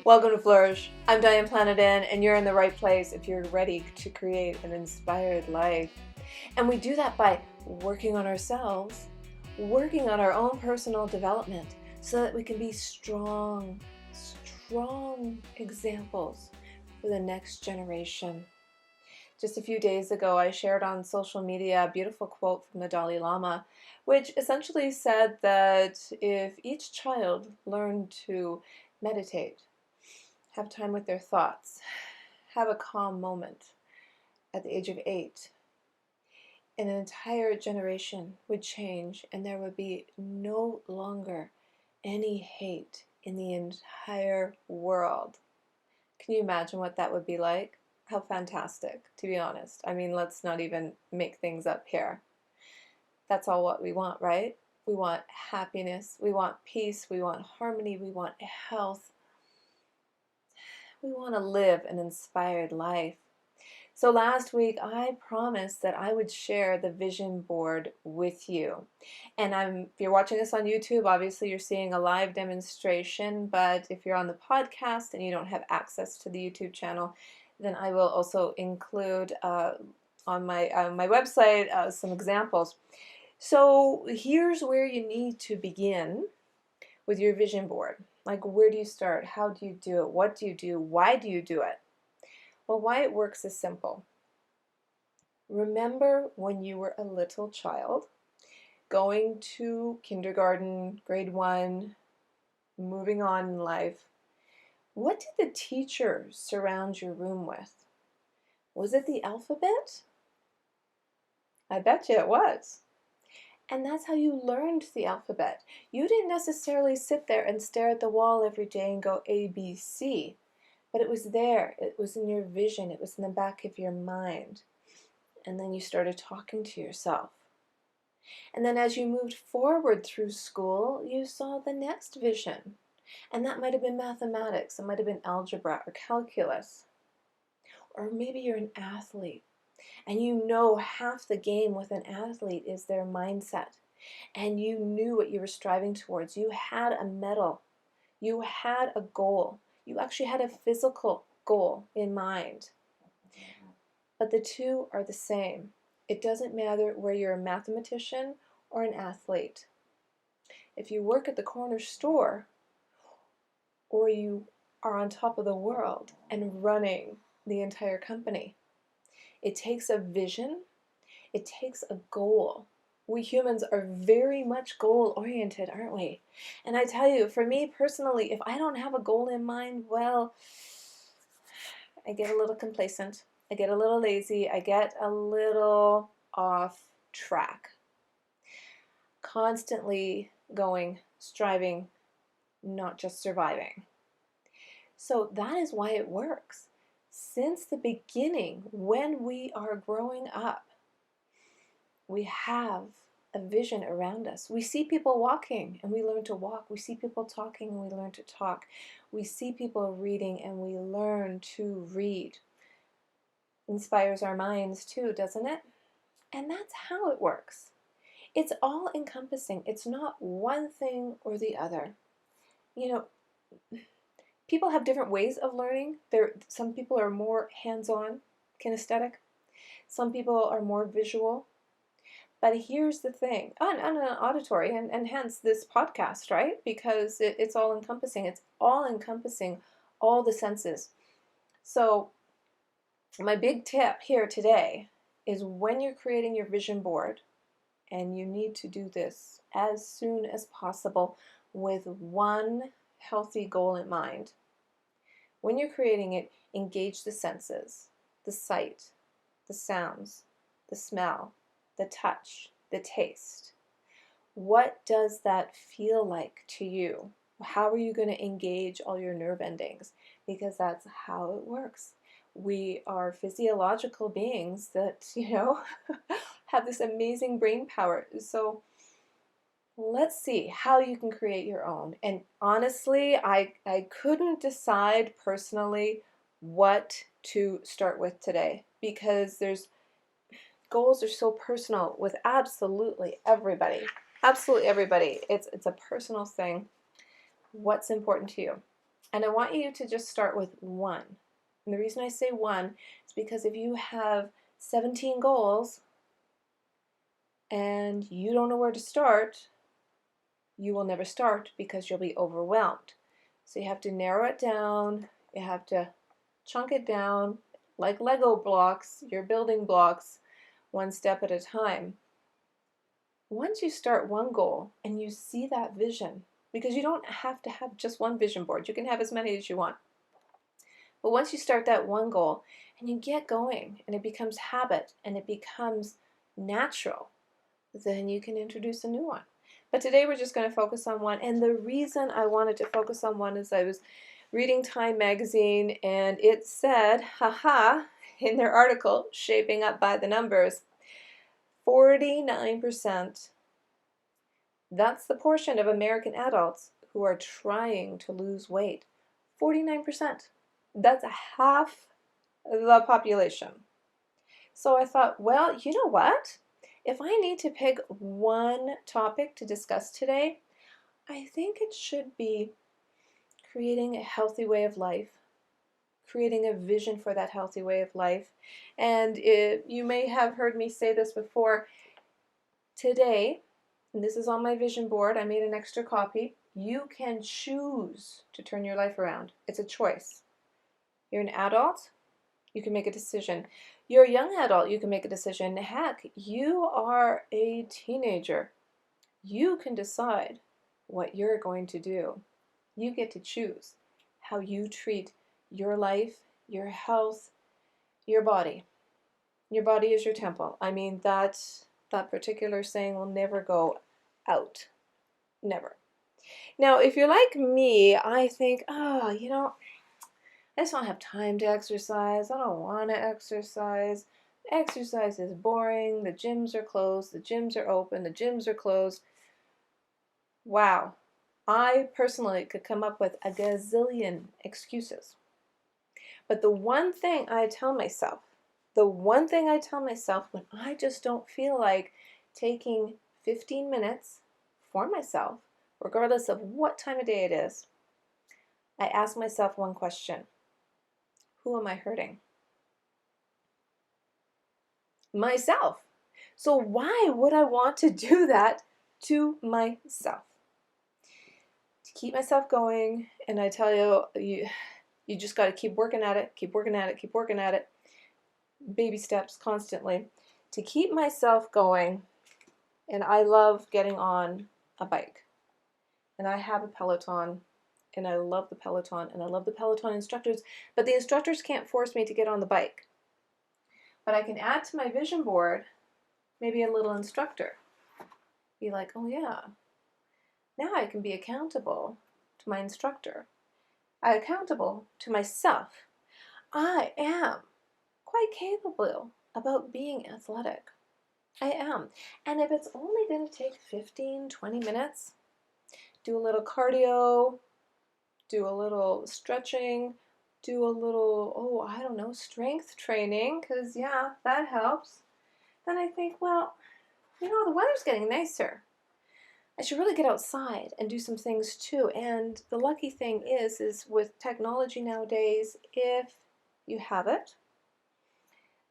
Welcome to Flourish. I'm Diane Planidin, and you're in the right place if you're ready to create an inspired life. And we do that by working on ourselves, working on our own personal development so that we can be strong examples for the next generation. Just a few days ago, I shared on social media a beautiful quote from the Dalai Lama, which essentially said that if each child learned to meditate, have time with their thoughts, have a calm moment at the age of 8, an entire generation would change and there would be no longer any hate in the entire world. Can you imagine what that would be like? How fantastic, to be honest. I mean, let's not even make things up here. That's all what we want, right? We want happiness, we want peace, we want harmony, we want health. We want to live an inspired life. So last week, I promised that I would share the vision board with you. And if you're watching this on YouTube, obviously you're seeing a live demonstration, but if you're on the podcast and you don't have access to the YouTube channel, then I will also include on my website some examples. So here's where you need to begin with your vision board. Like, where do you start? How do you do it? What do you do? Why do you do it? Well, why it works is simple. Remember when you were a little child, going to kindergarten, grade 1, moving on in life. What did the teacher surround your room with? Was it the alphabet? I bet you it was. And that's how you learned the alphabet. You didn't necessarily sit there and stare at the wall every day and go A, B, C. But it was there. It was in your vision. It was in the back of your mind. And then you started talking to yourself. And then as you moved forward through school, you saw the next vision. And that might have been mathematics. It might have been algebra or calculus. Or maybe you're an athlete. And you know half the game with an athlete is their mindset. And you knew what you were striving towards. You had a medal. You had a goal. You actually had a physical goal in mind. But the two are the same. It doesn't matter where you're a mathematician or an athlete. If you work at the corner store or you are on top of the world and running the entire company, it takes a vision, it takes a goal. We humans are very much goal-oriented, aren't we? And I tell you, for me personally, if I don't have a goal in mind, well, I get a little complacent, I get a little lazy, I get a little off track. Constantly going, striving, not just surviving. So that is why it works. Since the beginning, when we are growing up, we have a vision around us. We see people walking and we learn to walk. We see people talking and we learn to talk. We see people reading and we learn to read. Inspires our minds too, doesn't it? And that's how it works. It's all encompassing. It's not one thing or the other. You know, people have different ways of learning. Some people are more hands-on, kinesthetic. Some people are more visual. But here's the thing, and auditory, and hence this podcast, right? Because it's all encompassing. It's all encompassing all the senses. So my big tip here today is when you're creating your vision board, and you need to do this as soon as possible with one healthy goal in mind. When you're creating it, engage the senses, the sight, the sounds, the smell, the touch, the taste. What does that feel like to you? How are you going to engage all your nerve endings? Because that's how it works. We are physiological beings that, have this amazing brain power. So let's see how you can create your own. And honestly, I couldn't decide personally what to start with today because goals are so personal with absolutely everybody. Absolutely everybody. It's a personal thing. What's important to you? And I want you to just start with one. And the reason I say one is because if you have 17 goals and you don't know where to start, you will never start because you'll be overwhelmed. So you have to narrow it down, you have to chunk it down like Lego blocks, your building blocks, one step at a time. Once you start one goal and you see that vision, because you don't have to have just one vision board, you can have as many as you want. But once you start that one goal and you get going and it becomes habit and it becomes natural, then you can introduce a new one. But today we're just going to focus on one. And the reason I wanted to focus on one is I was reading Time magazine and it said, haha, in their article, Shaping Up by the Numbers, 49%. That's the portion of American adults who are trying to lose weight. 49%. That's half the population. So I thought, well, you know what? If I need to pick one topic to discuss today, I think it should be creating a healthy way of life, creating a vision for that healthy way of life. And you may have heard me say this before. Today, and this is on my vision board, I made an extra copy. You can choose to turn your life around. It's a choice. You're an adult, you can make a decision. You're a young adult, you can make a decision. Heck, you are a teenager. You can decide what you're going to do. You get to choose how you treat your life, your health, your body. Your body is your temple. I mean, that particular saying will never go out. Never. Now, if you're like me, I think, oh, I just don't have time to exercise. I don't want to exercise. Exercise is boring. The gyms are closed. The gyms are open. The gyms are closed. Wow. I personally could come up with a gazillion excuses. But the one thing I tell myself when I just don't feel like taking 15 minutes for myself, regardless of what time of day it is, I ask myself one question. Who am I hurting? Myself. So why would I want to do that to myself? To keep myself going, and I tell you, you just got to keep working at it, keep working at it, keep working at it. Baby steps constantly. To keep myself going, and I love getting on a bike. And I have a Peloton, and I love the Peloton, and I love the Peloton instructors, but the instructors can't force me to get on the bike. But I can add to my vision board maybe a little instructor. Be like, oh yeah, now I can be accountable to my instructor. I'm accountable to myself. I am quite capable about being athletic. I am. And if it's only going to take 15, 20 minutes, do a little cardio, do a little stretching, do a little, I don't know, strength training, because yeah, that helps. Then I think, well, the weather's getting nicer. I should really get outside and do some things too. And the lucky thing is with technology nowadays, if you have it,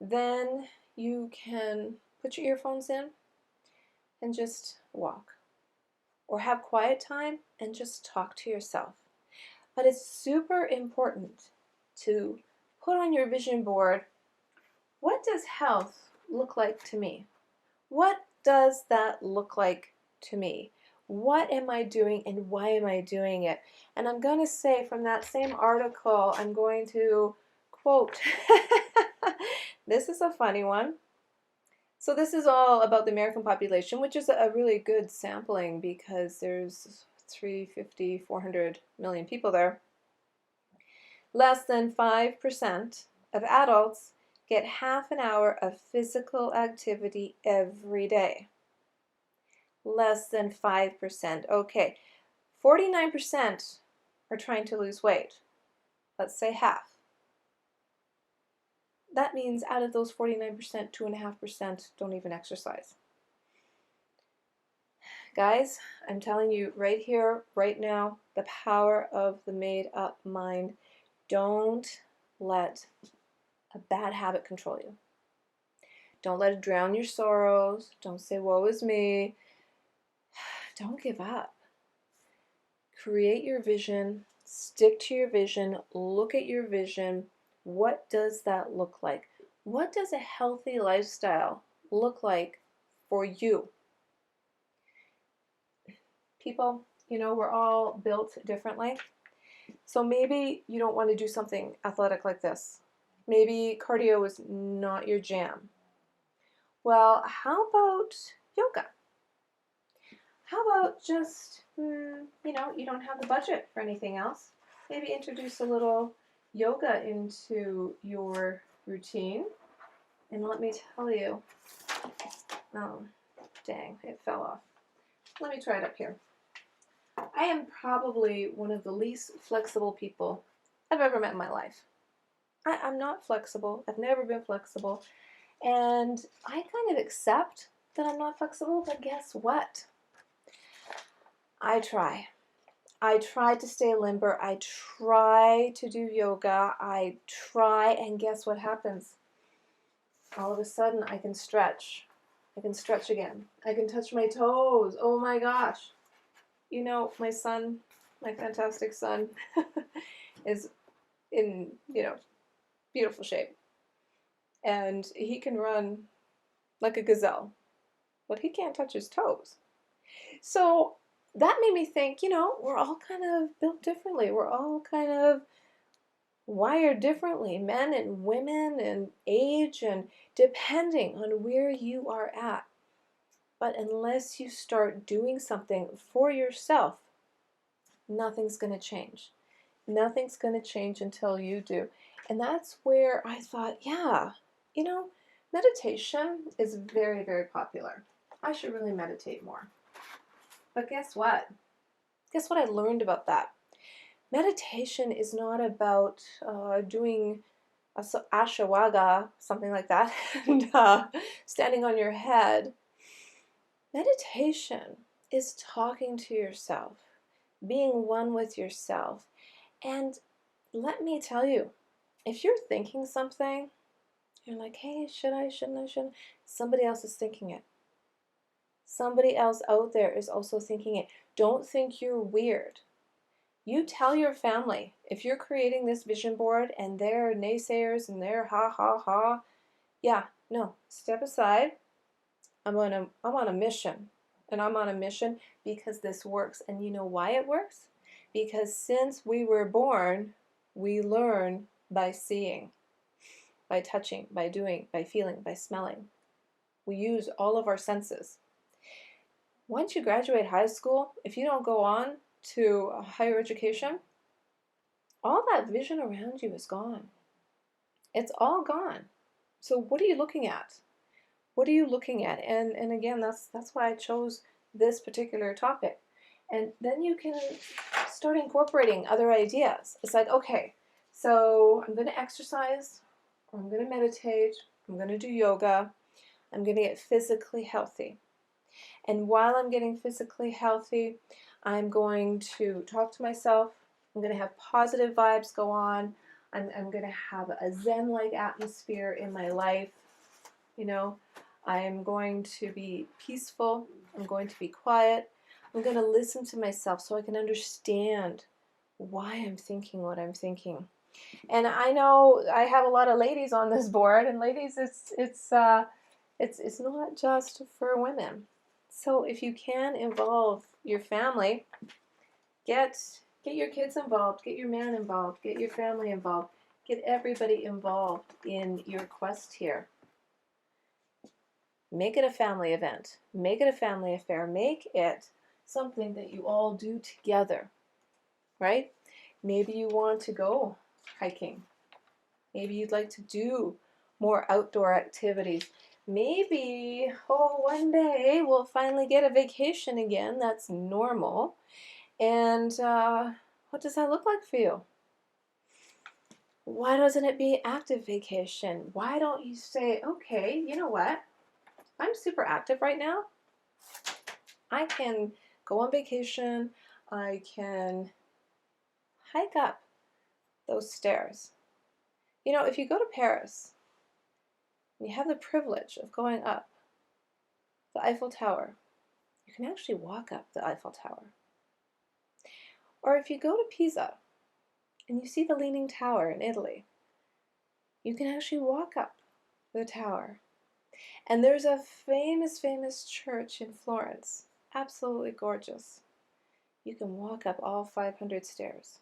then you can put your earphones in and just walk. Or have quiet time and just talk to yourself. But it's super important to put on your vision board, what does health look like to me? What does that look like to me? What am I doing and why am I doing it? And I'm going to say from that same article, I'm going to quote, this is a funny one. So this is all about the American population, which is a really good sampling because there's 350, 400 million people there. Less than 5% of adults get half an hour of physical activity every day. Less than 5%. Okay, 49% are trying to lose weight. Let's say half. That means out of those 49%, 2.5% don't even exercise. Guys, I'm telling you right here, right now, the power of the made up mind. Don't let a bad habit control you. Don't let it drown your sorrows. Don't say, woe is me. Don't give up. Create your vision. Stick to your vision. Look at your vision. What does that look like? What does a healthy lifestyle look like for you? People, we're all built differently. So maybe you don't want to do something athletic like this. Maybe cardio is not your jam. Well, how about yoga? How about just, you don't have the budget for anything else. Maybe introduce a little yoga into your routine. And let me tell you, oh, dang, it fell off. Let me try it up here. I am probably one of the least flexible people I've ever met in my life. I'm not flexible. I've never been flexible. And I kind of accept that I'm not flexible, but guess what? I try. I try to stay limber. I try to do yoga. I try, and guess what happens? All of a sudden, I can stretch. I can stretch again. I can touch my toes. Oh my gosh. My son, my fantastic son, is in, beautiful shape. And he can run like a gazelle, but he can't touch his toes. So that made me think, we're all kind of built differently. We're all kind of wired differently, men and women and age, and depending on where you are at. But unless you start doing something for yourself, nothing's going to change. Nothing's going to change until you do. And that's where I thought, yeah, meditation is very, very popular. I should really meditate more. But guess what? Guess what I learned about that? Meditation is not about doing ashwagandha, something like that, and standing on your head. Meditation is talking to yourself, being one with yourself. And let me tell you, if you're thinking something, you're like, hey, should I, shouldn't I, shouldn't? Somebody else is thinking it. Somebody else out there is also thinking it. Don't think you're weird. You tell your family, if you're creating this vision board and they're naysayers and they're ha ha ha, yeah, no, step aside. I'm on a mission. And I'm on a mission because this works. And you know why it works? Because since we were born, we learn by seeing, by touching, by doing, by feeling, by smelling. We use all of our senses. Once you graduate high school, if you don't go on to higher education, all that vision around you is gone. It's all gone. So what are you looking at? What are you looking at? And again, that's why I chose this particular topic. And then you can start incorporating other ideas. It's like, okay, so I'm going to exercise, or I'm going to meditate, I'm going to do yoga, I'm going to get physically healthy. And while I'm getting physically healthy, I'm going to talk to myself. I'm going to have positive vibes go on. I'm going to have a Zen-like atmosphere in my life. I'm going to be peaceful. I'm going to be quiet. I'm going to listen to myself so I can understand why I'm thinking what I'm thinking. And I know I have a lot of ladies on this board, and ladies, it's not just for women. So if you can involve your family, get your kids involved, get your man involved, get your family involved, get everybody involved in your quest here. Make it a family event. Make it a family affair. Make it something that you all do together, right? Maybe you want to go hiking. Maybe you'd like to do more outdoor activities. Maybe, one day we'll finally get a vacation again. That's normal. And what does that look like for you? Why doesn't it be active vacation? Why don't you say, okay, you know what? I'm super active right now. I can go on vacation. I can hike up those stairs. You know, if you go to Paris and you have the privilege of going up the Eiffel Tower, you can actually walk up the Eiffel Tower. Or if you go to Pisa and you see the Leaning Tower in Italy, you can actually walk up the tower. And there's a famous, famous church in Florence, absolutely gorgeous. You can walk up all 500 stairs.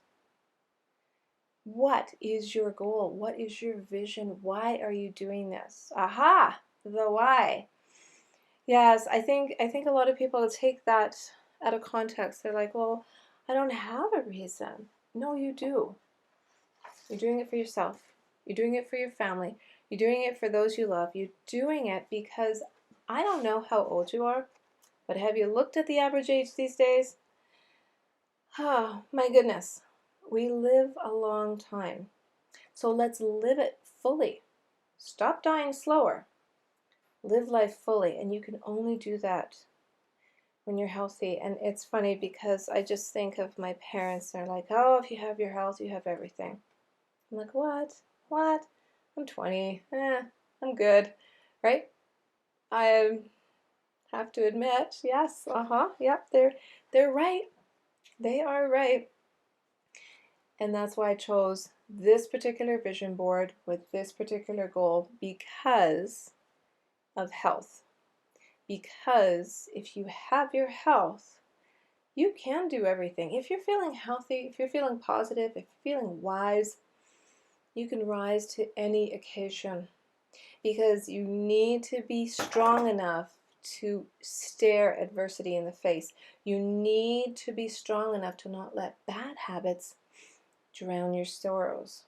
What is your goal? What is your vision? Why are you doing this? Aha, the why. Yes, I think a lot of people take that out of context. They're like, well, I don't have a reason. No, you do. You're doing it for yourself. You're doing it for your family. You're doing it for those you love. You're doing it because I don't know how old you are, but have you looked at the average age these days? Oh, my goodness. We live a long time. So let's live it fully. Stop dying slower. Live life fully, and you can only do that when you're healthy. And it's funny because I just think of my parents. They're like, oh, if you have your health, you have everything. I'm like, what? What? I'm 20. I'm good. Right? I have to admit, yes, yep, they're right. They are right. And that's why I chose this particular vision board with this particular goal, because of health. Because if you have your health, you can do everything. If you're feeling healthy, if you're feeling positive, if you're feeling wise, you can rise to any occasion, because you need to be strong enough to stare adversity in the face. You need to be strong enough to not let bad habits drown your sorrows,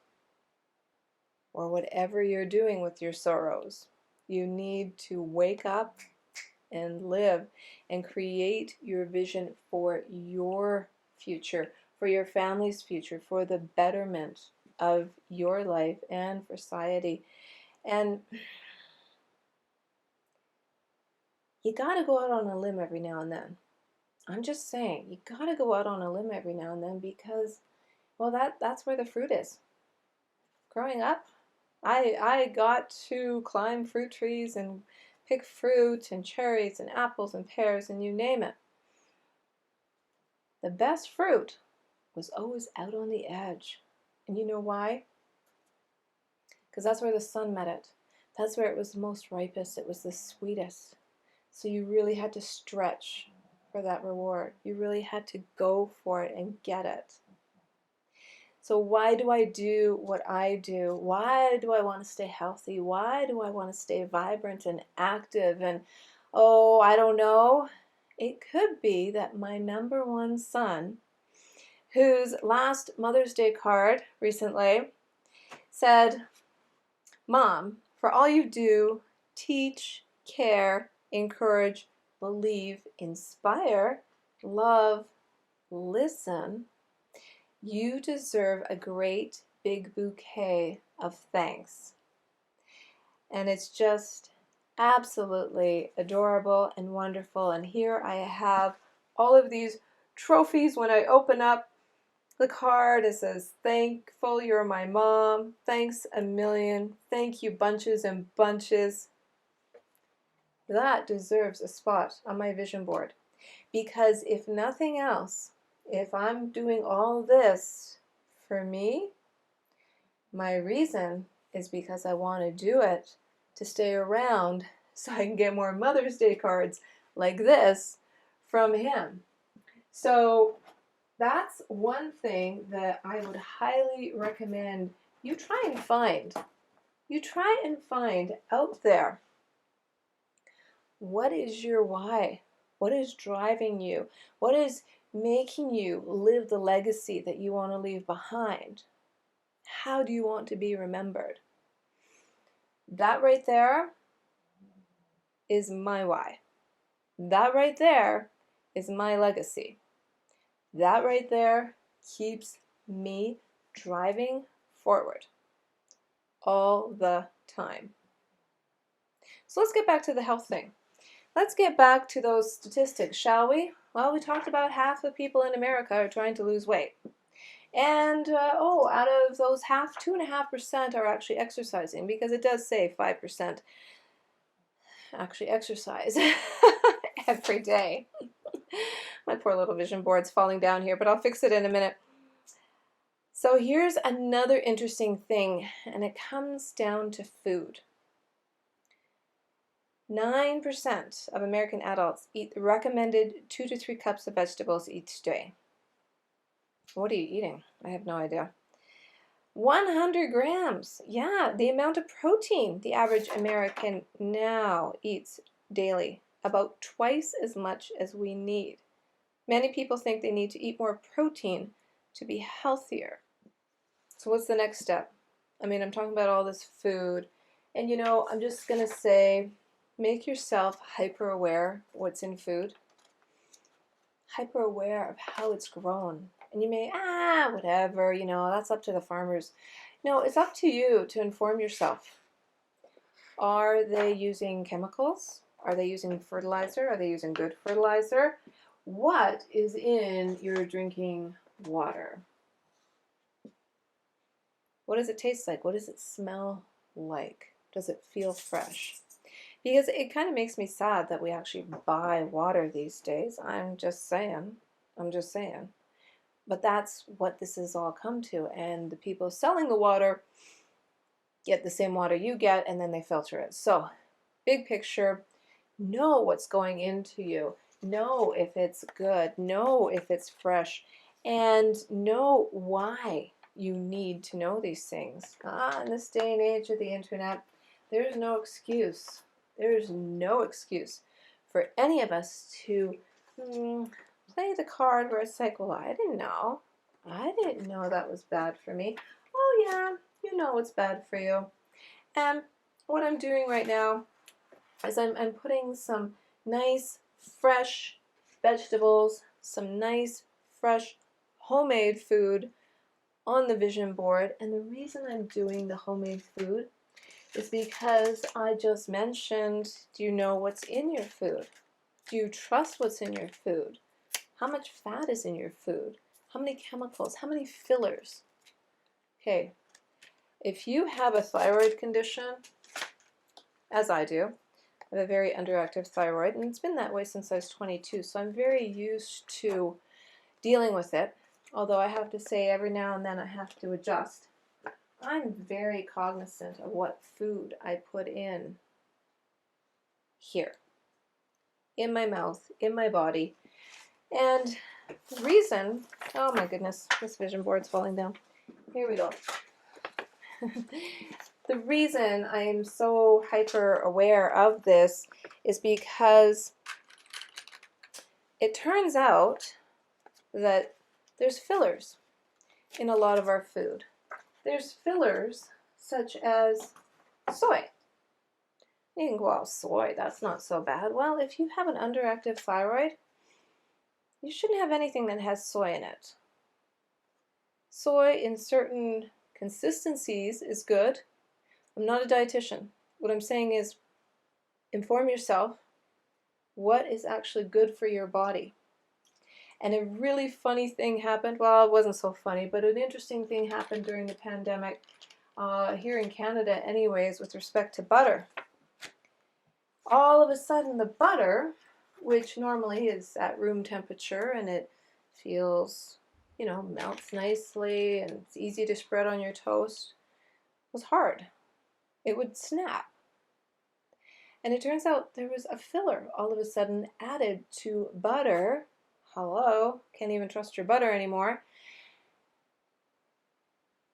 or whatever you're doing with your sorrows. You need to wake up and live and create your vision for your future, for your family's future, for the betterment of your life and for society. And you got to go out on a limb every now and then. I'm just saying, you got to go out on a limb every now and then, because, well, that's where the fruit is. Growing up, I got to climb fruit trees and pick fruit and cherries and apples and pears and you name it. The best fruit was always out on the edge. And you know why? Because that's where the sun met it. That's where it was most ripest. It was the sweetest. So you really had to stretch for that reward. You really had to go for it and get it. So why do I do what I do? Why do I want to stay healthy? Why do I want to stay vibrant and active? And oh, I don't know. It could be that my number one son, whose last Mother's Day card recently said, Mom, for all you do, teach, care, encourage, believe, inspire, love, listen, you deserve a great big bouquet of thanks. And it's just absolutely adorable and wonderful. And here I have all of these trophies. When I open up the card, it says, thankful you're my mom. Thanks a million. Thank you bunches and bunches. That deserves a spot on my vision board. Because if nothing else, if I'm doing all this for me, my reason is because I want to do it to stay around so I can get more Mother's Day cards like this from him. So that's one thing that I would highly recommend you try and find. You try and find out there, what is your why? What is driving you? What is making you live the legacy that you want to leave behind? How do you want to be remembered? That right there is my why. That right there is my legacy. That right there keeps me driving forward all the time. So let's get back to the health thing. let's get back to those statistics, shall we? Well, we talked about half the people in America are trying to lose weight. And, out of those half, 2.5% are actually exercising, because it does say 5% actually exercise every day. My poor little vision board's falling down here, but I'll fix it in a minute. So here's another interesting thing, and it comes down to food. 9% of American adults eat the recommended 2 to 3 cups of vegetables each day. What are you eating? I have no idea. 100 grams. Yeah, the amount of protein the average American now eats daily. About twice as much as we need. Many people think they need to eat more protein to be healthier. So what's the next step? I mean, I'm talking about all this food. And I'm just going to say, make yourself hyper aware of what's in food. Hyper aware of how it's grown. And you may, whatever, that's up to the farmers. No, it's up to you to inform yourself. Are they using chemicals? Are they using fertilizer? Are they using good fertilizer? What is in your drinking water? What does it taste like? What does it smell like? Does it feel fresh? Because it kind of makes me sad that we actually buy water these days. I'm just saying. But that's what this has all come to. And the people selling the water get the same water you get, and then they filter it. So, big picture, know what's going into you. Know if it's good. Know if it's fresh. And know why you need to know these things. In this day and age of the internet, there's no excuse. There's no excuse for any of us to play the card where it's like, well, I didn't know. I didn't know that was bad for me. Oh, yeah, you know what's bad for you. And what I'm doing right now is I'm putting some nice, fresh vegetables, some nice, fresh, homemade food on the vision board. And the reason I'm doing the homemade food is because I just mentioned, do you know what's in your food? Do you trust what's in your food? How much fat is in your food? How many chemicals? How many fillers? Okay, if you have a thyroid condition, as I do, I have a very underactive thyroid, and it's been that way since I was 22, so I'm very used to dealing with it, although I have to say every now and then I have to adjust. I'm very cognizant of what food I put in here, in my mouth, in my body. And the reason, oh my goodness, this vision board's falling down. Here we go. The reason I am so hyper aware of this is because it turns out that there's fillers in a lot of our food. There's fillers such as soy. You can go, oh, soy, that's not so bad. Well, if you have an underactive thyroid, you shouldn't have anything that has soy in it. Soy in certain consistencies is good. I'm not a dietitian. What I'm saying is inform yourself what is actually good for your body. And a really funny thing happened. Well, it wasn't so funny, but an interesting thing happened during the pandemic here in Canada anyways with respect to butter. All of a sudden the butter, which normally is at room temperature and it feels, melts nicely and it's easy to spread on your toast, was hard. It would snap. And it turns out there was a filler all of a sudden added to butter. Hello, can't even trust your butter anymore,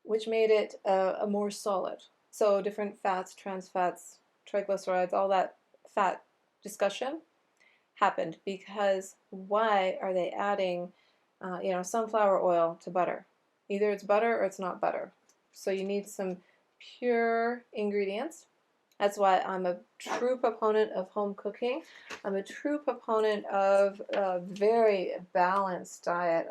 which made it a more solid. So different fats, trans fats, triglycerides, all that fat discussion happened because why are they adding, sunflower oil to butter? Either it's butter or it's not butter. So you need some pure ingredients. That's why I'm a true proponent of home cooking. I'm a true proponent of a very balanced diet.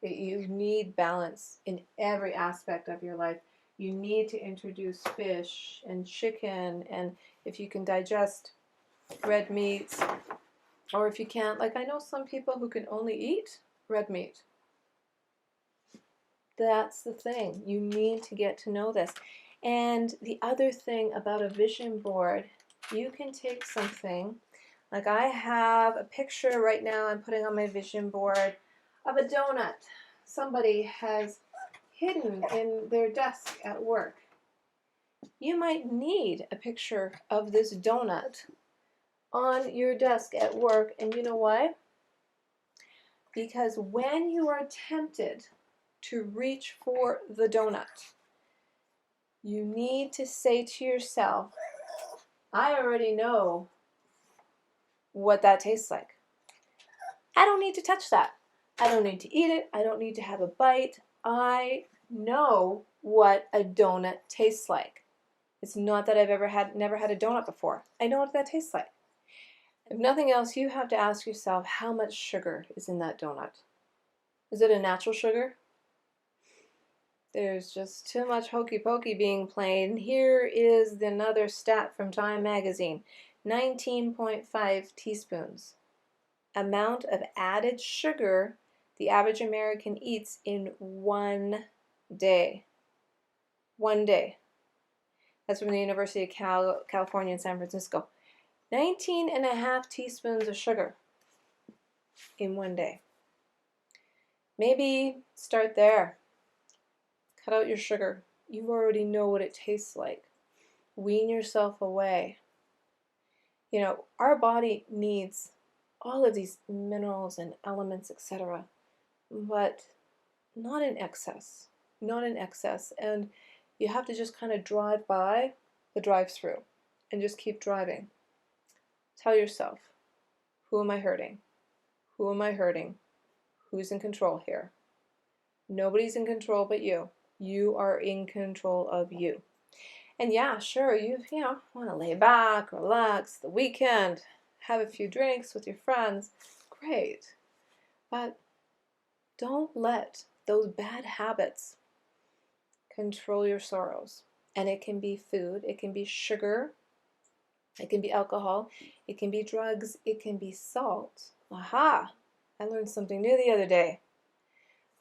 You need balance in every aspect of your life. You need to introduce fish and chicken, and if you can digest red meats, or if you can't, like I know some people who can only eat red meat. That's the thing. You need to get to know this. And the other thing about a vision board, you can take something, like I have a picture right now I'm putting on my vision board of a donut somebody has hidden in their desk at work. You might need a picture of this donut on your desk at work, and you know why? Because when you are tempted to reach for the donut, you need to say to yourself, I already know what that tastes like. I don't need to touch that. I don't need to eat it. I don't need to have a bite. I know what a donut tastes like. It's not that I've never had a donut before. I know what that tastes like. If nothing else, you have to ask yourself, how much sugar is in that donut? Is it a natural sugar? There's just too much hokey pokey being played. And here is another stat from Time magazine. 19.5 teaspoons. Amount of added sugar the average American eats in one day. One day. That's from the University of California in San Francisco. 19.5 teaspoons of sugar in one day. Maybe start there. Cut out your sugar. You already know what it tastes like. Wean yourself away. You know, our body needs all of these minerals and elements, etc., but not in excess. Not in excess. And you have to just kind of drive by the drive-through and just keep driving. Tell yourself, who am I hurting? Who am I hurting? Who's in control here? Nobody's in control but you. You are in control of you. And yeah, sure, you want to lay back, relax, the weekend, have a few drinks with your friends. Great. But don't let those bad habits control your sorrows. And it can be food, it can be sugar, it can be alcohol, it can be drugs, it can be salt. Aha! I learned something new the other day.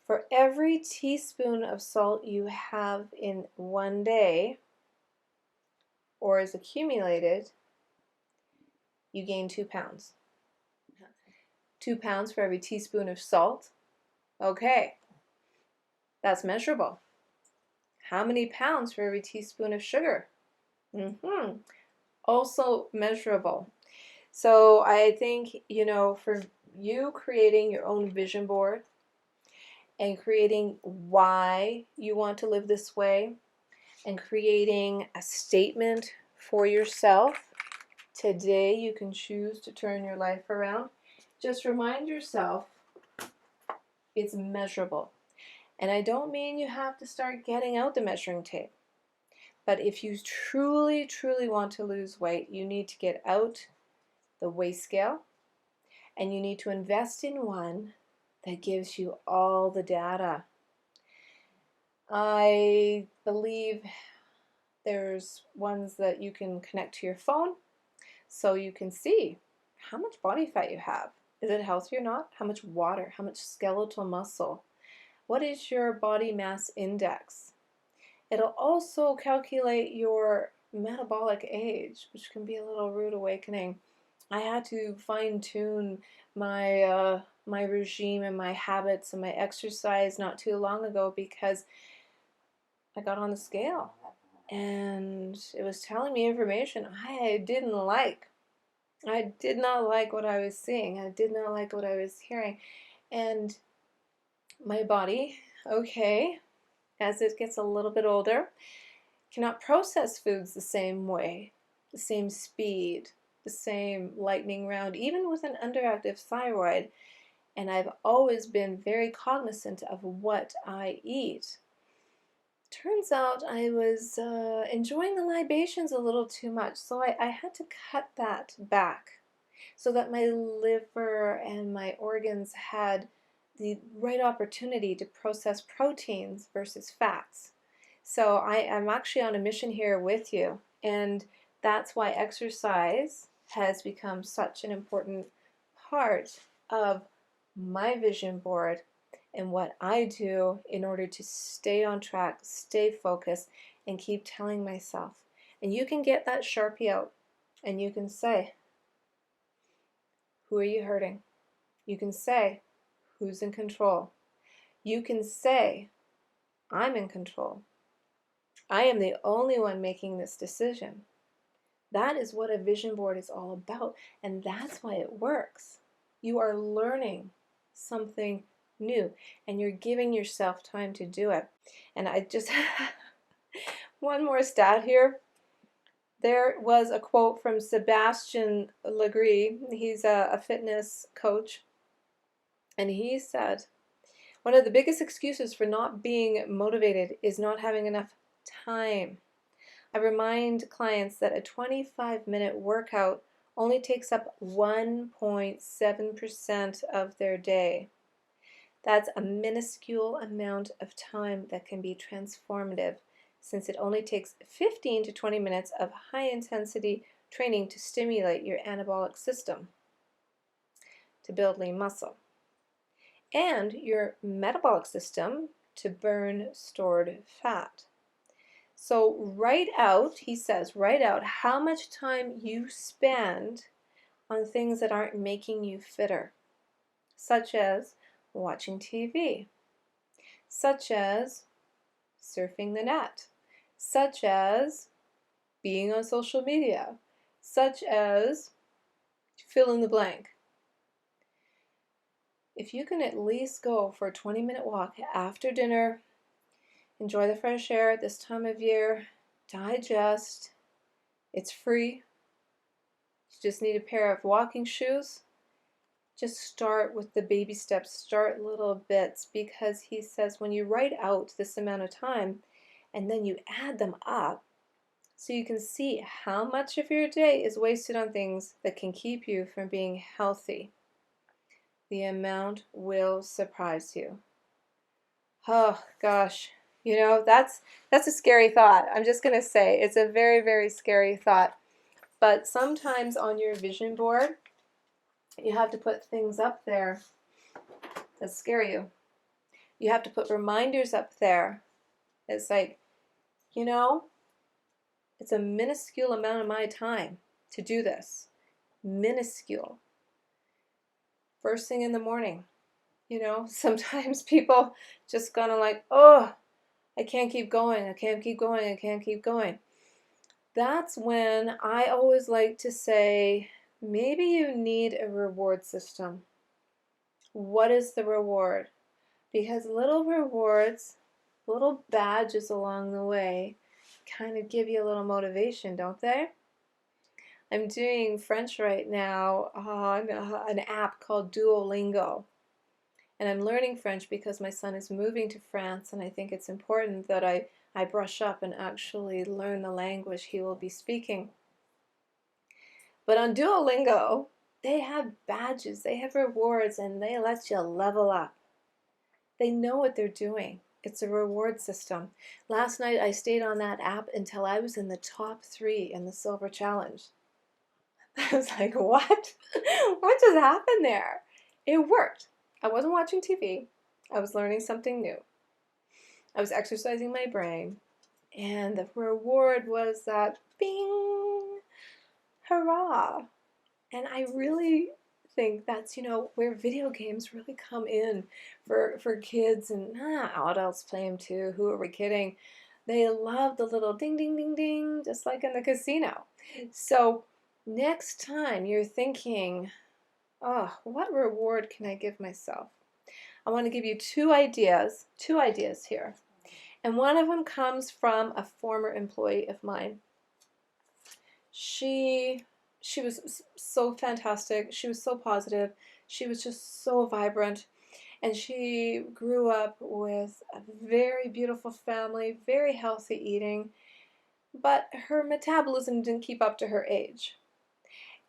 For every teaspoon of salt you have in one day, or is accumulated, you gain 2 pounds. 2 pounds for every teaspoon of salt. Okay, that's measurable. How many pounds for every teaspoon of sugar? Also measurable. So I think, for you creating your own vision board and creating why you want to live this way and creating a statement for yourself, today you can choose to turn your life around. Just remind yourself it's measurable. And I don't mean you have to start getting out the measuring tape. But if you truly, truly want to lose weight, you need to get out the weigh scale and you need to invest in one that gives you all the data. I believe there's ones that you can connect to your phone so you can see how much body fat you have. Is it healthy or not? How much water? How much skeletal muscle? What is your body mass index? It'll also calculate your metabolic age, which can be a little rude awakening. I had to fine-tune my my regime and my habits and my exercise not too long ago because I got on the scale and it was telling me information I didn't like. I did not like what I was seeing. I did not like what I was hearing. And my body, okay, as it gets a little bit older, cannot process foods the same way, the same speed, the same lightning round, even with an underactive thyroid. And I've always been very cognizant of what I eat. Turns out I was enjoying the libations a little too much, so I had to cut that back so that my liver and my organs had the right opportunity to process proteins versus fats. So I am actually on a mission here with you, and that's why exercise has become such an important part of my vision board and what I do in order to stay on track, stay focused, and keep telling myself. And you can get that Sharpie out and you can say, who are you hurting? You can say, who's in control? You can say, I'm in control. I am the only one making this decision. That is what a vision board is all about, and that's why it works. You are learning something new, and you're giving yourself time to do it. And I just, one more stat here. There was a quote from Sebastian Legree. He's a fitness coach, and he said, one of the biggest excuses for not being motivated is not having enough time. I remind clients that a 25-minute workout only takes up 1.7% of their day. That's a minuscule amount of time that can be transformative, since it only takes 15 to 20 minutes of high-intensity training to stimulate your anabolic system to build lean muscle, and your metabolic system to burn stored fat. So write out, he says, write out how much time you spend on things that aren't making you fitter, such as watching TV, such as surfing the net, such as being on social media, such as fill in the blank. If you can at least go for a 20-minute walk after dinner, enjoy the fresh air at this time of year, digest, it's free. You just need a pair of walking shoes. Just start with the baby steps, start little bits, because he says when you write out this amount of time and then you add them up so you can see how much of your day is wasted on things that can keep you from being healthy, the amount will surprise you. Oh gosh, you know, that's a scary thought. I'm just going to say it's a very, very scary thought. But sometimes on your vision board, you have to put things up there that scare you. You have to put reminders up there. It's like, you know, it's a minuscule amount of my time to do this. Minuscule. First thing in the morning. You know, sometimes people just gonna like, oh, I can't keep going, I can't keep going, I can't keep going. That's when I always like to say, maybe you need a reward system. What is the reward? Because little rewards, little badges along the way kind of give you a little motivation, don't they? I'm doing French right now on an app called Duolingo. And I'm learning French because my son is moving to France, and I think it's important that I brush up and actually learn the language he will be speaking. But on Duolingo, they have badges, they have rewards, and they let you level up. They know what they're doing. It's a reward system. Last night I stayed on that app until I was in the top 3 in the Silver Challenge. I was like, what? What just happened there? It worked. I wasn't watching TV. I was learning something new. I was exercising my brain. And the reward was that bing, hurrah. And I really think that's, you know, where video games really come in for kids, and adults play them too. Who are we kidding? They love the little ding, ding, ding, ding, just like in the casino. So next time you're thinking, oh, what reward can I give myself? I want to give you two ideas here. And one of them comes from a former employee of mine. She was so fantastic. She was so positive. She was just so vibrant. And she grew up with a very beautiful family, very healthy eating, but her metabolism didn't keep up to her age.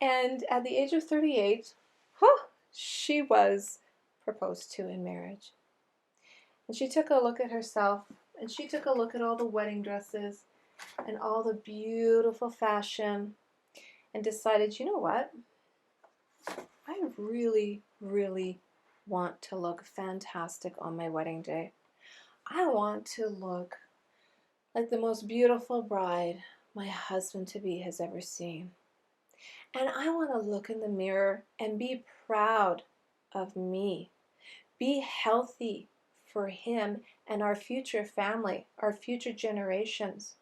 And at the age of 38, she was proposed to in marriage. And she took a look at herself, and she took a look at all the wedding dresses and all the beautiful fashion. and decided, you know what? I really, really want to look fantastic on my wedding day. I want to look like the most beautiful bride my husband-to-be has ever seen. And I want to look in the mirror and be proud of me. Be healthy for him and our future family, our future generations.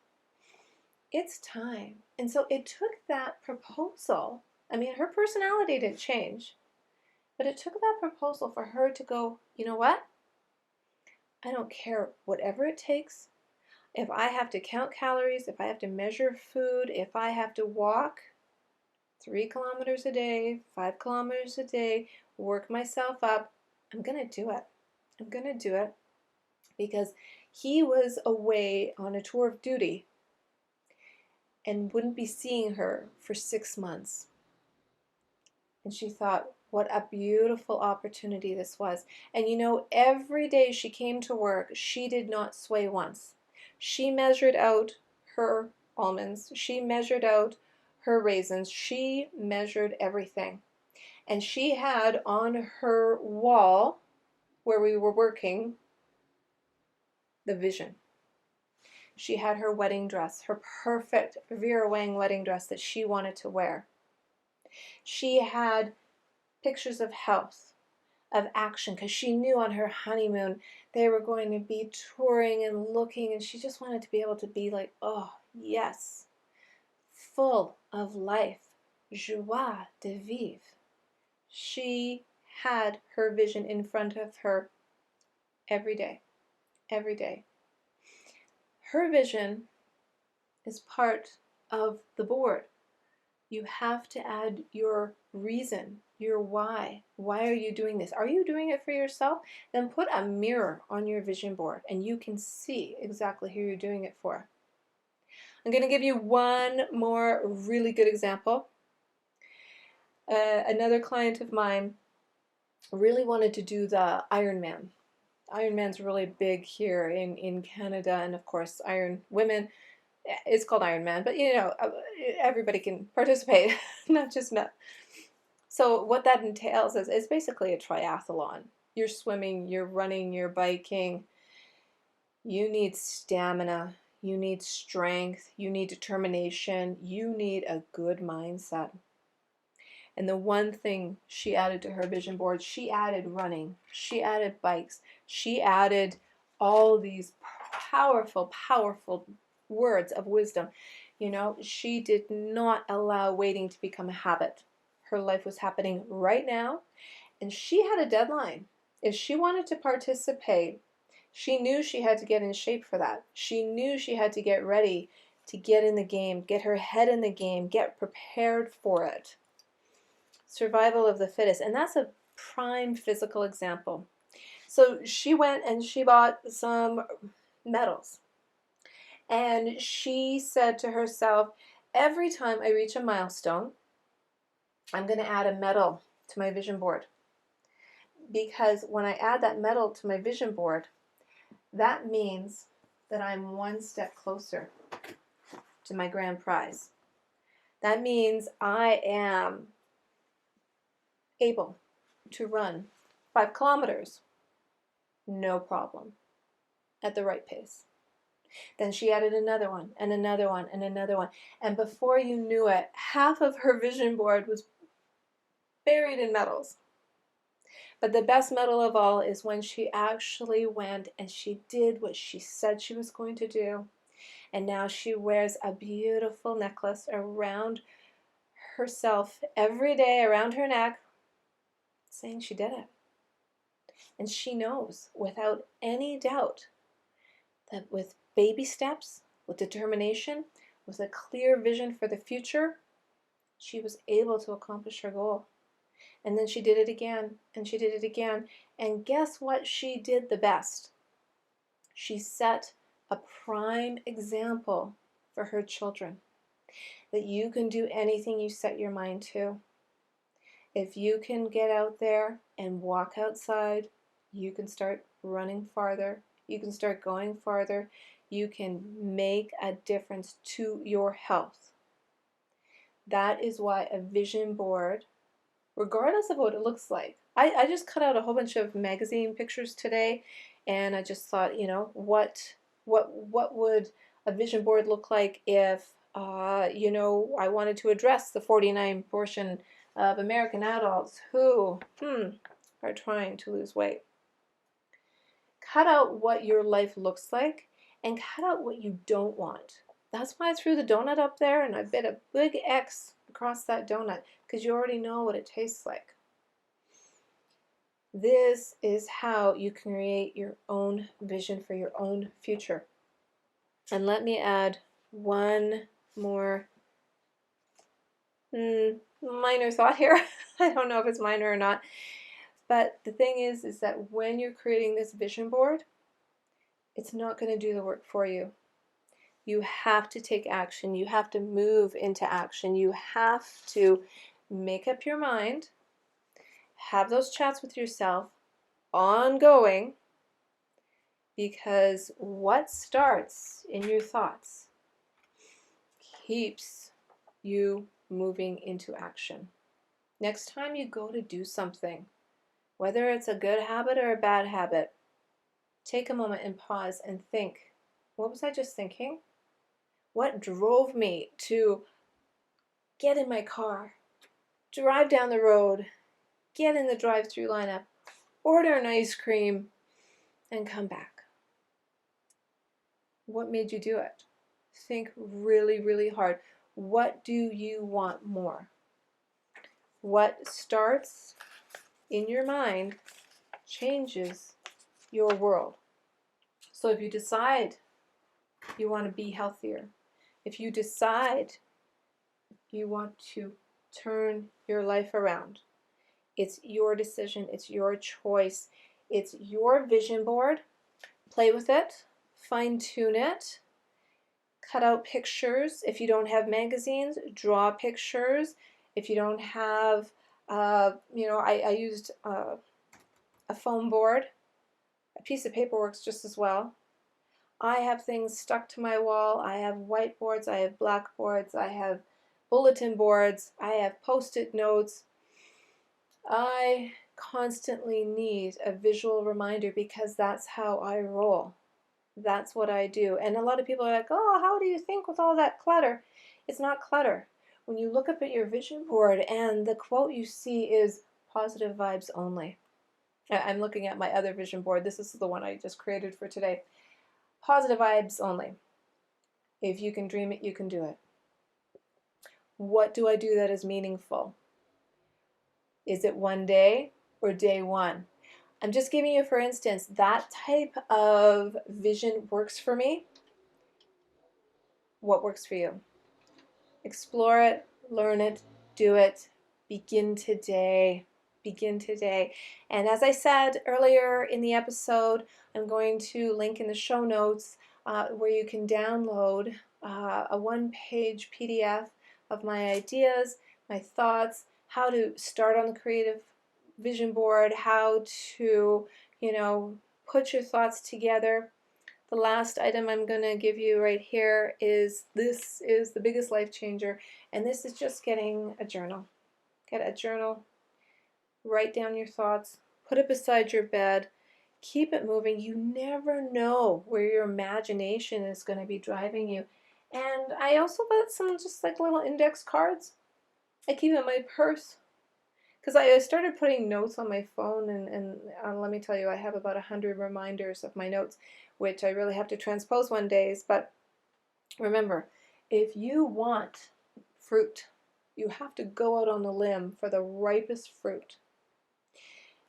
It's time. And so it took that proposal. I mean, her personality didn't change, but it took that proposal for her to go, you know what? I don't care whatever it takes. If I have to count calories, if I have to measure food, if I have to walk 3 kilometers a day, 5 kilometers a day, work myself up, I'm going to do it. I'm going to do it because he was away on a tour of duty and wouldn't be seeing her for 6 months. And she thought, what a beautiful opportunity this was. And you know, every day she came to work, she did not sway once. She measured out her almonds. She measured out her raisins. She measured everything. And she had on her wall where we were working the vision. She had her wedding dress, her perfect Vera Wang wedding dress that she wanted to wear. She had pictures of health, of action, because she knew on her honeymoon they were going to be touring and looking, and she just wanted to be able to be like, oh, yes, full of life, joie de vivre. She had her vision in front of her every day, every day. Her vision is part of the board. You have to add your reason, your why. Why are you doing this? Are you doing it for yourself? Then put a mirror on your vision board and you can see exactly who you're doing it for. I'm going to give you one more really good example. Another client of mine really wanted to do the Ironman. Ironman's really big here in Canada, and of course Iron women, it's called Ironman, but you know, everybody can participate, not just men. So what that entails is basically a triathlon. You're swimming, you're running, you're biking. You need stamina, you need strength, you need determination, you need a good mindset. And the one thing she added to her vision board, she added running, she added bikes, she added all these powerful, powerful words of wisdom. You know, she did not allow waiting to become a habit. Her life was happening right now, and she had a deadline. If she wanted to participate, she knew she had to get in shape for that. She knew she had to get ready to get in the game, get her head in the game, get prepared for it. Survival of the fittest. And that's a prime physical example. So she went and she bought some medals. And she said to herself, every time I reach a milestone, I'm going to add a medal to my vision board. Because when I add that medal to my vision board, that means that I'm one step closer to my grand prize. That means I am able to run 5 kilometers, no problem, at the right pace. Then she added another one, and another one, and another one. And before you knew it, half of her vision board was buried in medals. But the best medal of all is when she actually went and she did what she said she was going to do. And now she wears a beautiful necklace around herself every day, around her neck, saying she did it. And she knows without any doubt that with baby steps, with determination, with a clear vision for the future, she was able to accomplish her goal. And then she did it again, and she did it again. And guess what she did the best? She set a prime example for her children, that you can do anything you set your mind to. If you can get out there and walk outside, you can start running farther. You can start going farther. You can make a difference to your health. That is why a vision board, regardless of what it looks like, I just cut out a whole bunch of magazine pictures today, and I just thought, what would a vision board look like if, I wanted to address the 49% of American adults who are trying to lose weight. Cut out what your life looks like and cut out what you don't want. That's why I threw the donut up there and I bit a big X across that donut, because you already know what it tastes like. This is how you create your own vision for your own future. And let me add one more minor thought here. I don't know if it's minor or not. But the thing is that when you're creating this vision board, it's not going to do the work for you. You have to take action. You have to move into action. You have to make up your mind, have those chats with yourself ongoing, because what starts in your thoughts keeps you moving into action. Next time you go to do something, whether it's a good habit or a bad habit, take a moment and pause and think, what was I just thinking? What drove me to get in my car, drive down the road, get in the drive-through lineup, order an ice cream, and come back? What made you do it? Think really, really hard. What do you want more? What starts in your mind changes your world. So if you decide you want to be healthier, if you decide you want to turn your life around, it's your decision, it's your choice, it's your vision board. Play with it, fine tune it, cut out pictures. If you don't have magazines, draw pictures. If you don't have, I used a foam board. A piece of paper works just as well. I have things stuck to my wall. I have whiteboards, I have blackboards, I have bulletin boards, I have post-it notes. I constantly need a visual reminder because that's how I roll. That's what I do. And a lot of people are like, oh, how do you think with all that clutter? It's not clutter. When you look up at your vision board and the quote you see is positive vibes only. I'm looking at my other vision board. This is the one I just created for today. Positive vibes only. If you can dream it, you can do it. What do I do that is meaningful? Is it one day or day one? I'm just giving you, for instance, that type of vision works for me. What works for you? Explore it, learn it, do it. Begin today. Begin today. And as I said earlier in the episode, I'm going to link in the show notes where you can download a one-page PDF of my ideas, my thoughts, how to start on the creative vision board, how to, put your thoughts together. The last item I'm going to give you right here is, this is the biggest life changer, and this is just getting a journal. Get a journal, write down your thoughts, put it beside your bed, keep it moving. You never know where your imagination is going to be driving you. And I also got some just like little index cards. I keep in my purse, because I started putting notes on my phone, and let me tell you, I have about 100 reminders of my notes, which I really have to transpose one day. But remember, if you want fruit, you have to go out on the limb for the ripest fruit.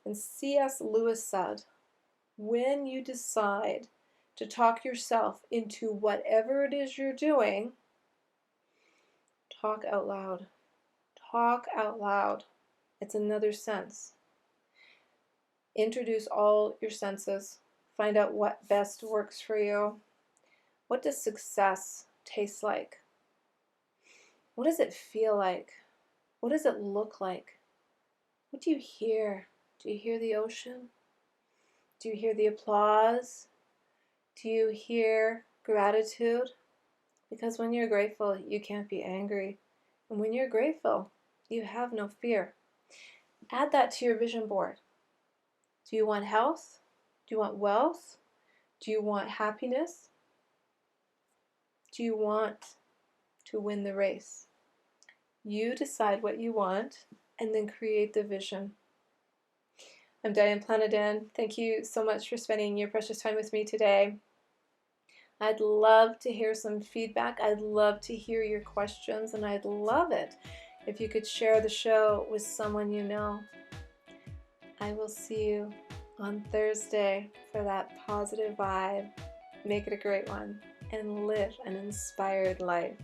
And C.S. Lewis said, when you decide to talk yourself into whatever it is you're doing, talk out loud. Talk out loud. It's another sense. Introduce all your senses. Find out what best works for you. What does success taste like? What does it feel like? What does it look like? What do you hear? Do you hear the ocean? Do you hear the applause? Do you hear gratitude? Because when you're grateful, you can't be angry. And when you're grateful, you have no fear. Add that to your vision board. Do you want health? Do you want wealth? Do you want happiness? Do you want to win the race? You decide what you want and then create the vision. I'm Diane Planidin. Thank you so much for spending your precious time with me today. I'd love to hear some feedback. I'd love to hear your questions, and I'd love it if you could share the show with someone you know. I will see you on Thursday for that positive vibe. Make it a great one and live an inspired life.